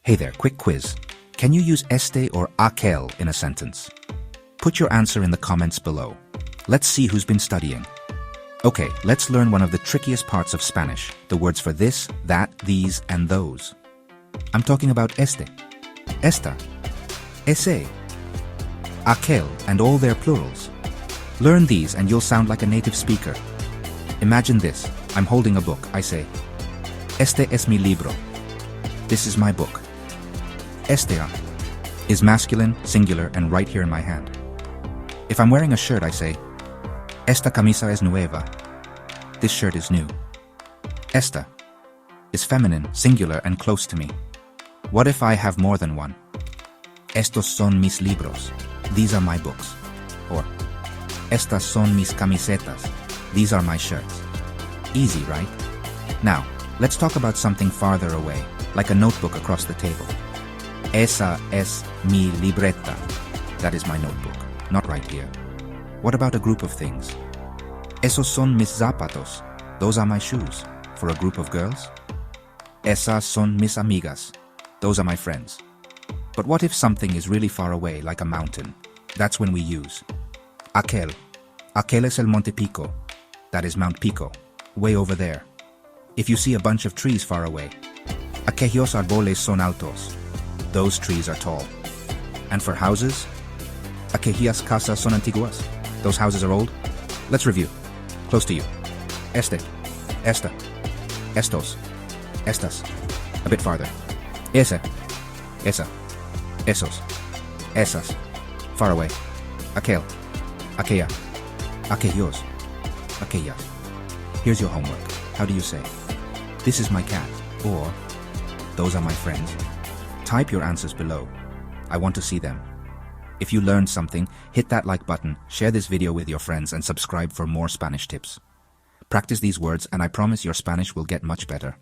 Hey there, quick quiz. Can you use este or aquel in a sentence? Put your answer in the comments below. Let's see who's been studying. Okay, let's learn one of the trickiest parts of Spanish, the words for this, that, these, and those. I'm talking about este, esta, ese, aquel, and all their plurals. Learn these and you'll sound like a native speaker. Imagine this. I'm holding a book. I say, Este es mi libro. This is my book. Estea is masculine, singular, and right here in my hand. If I'm wearing a shirt, I say, Esta camisa es nueva. This shirt is new. Esta is feminine, singular, and close to me. What if I have more than one? Estos son mis libros. These are my books. Or, Estas son mis camisetas. These are my shirts. Easy, right? Now, let's talk about something farther away, like a notebook across the table. Esa es mi libreta. That is my notebook, not right here. What about a group of things? Esos son mis zapatos. Those are my shoes. For a group of girls? Esas son mis amigas. Those are my friends. But what if something is really far away, like a mountain? That's when we use Aquel. Aquel es el Monte Pico. That is Mount Pico, way over there. If you see a bunch of trees far away, aquellos árboles son altos. Those trees are tall. And for houses, aquellas casas son antiguas. Those houses are old. Let's review. Close to you. Este, esta, estos, estas. A bit farther. Ese, esa, esos, esas. Far away. Aquel, aquella, aquellos, aquellas. Here's your homework. How do you say, this is my cat, or those are my friends? Type your answers below. I want to see them. If you learned something, hit that like button, share this video with your friends, and subscribe for more Spanish tips. Practice these words and I promise your Spanish will get much better.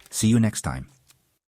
See you next time.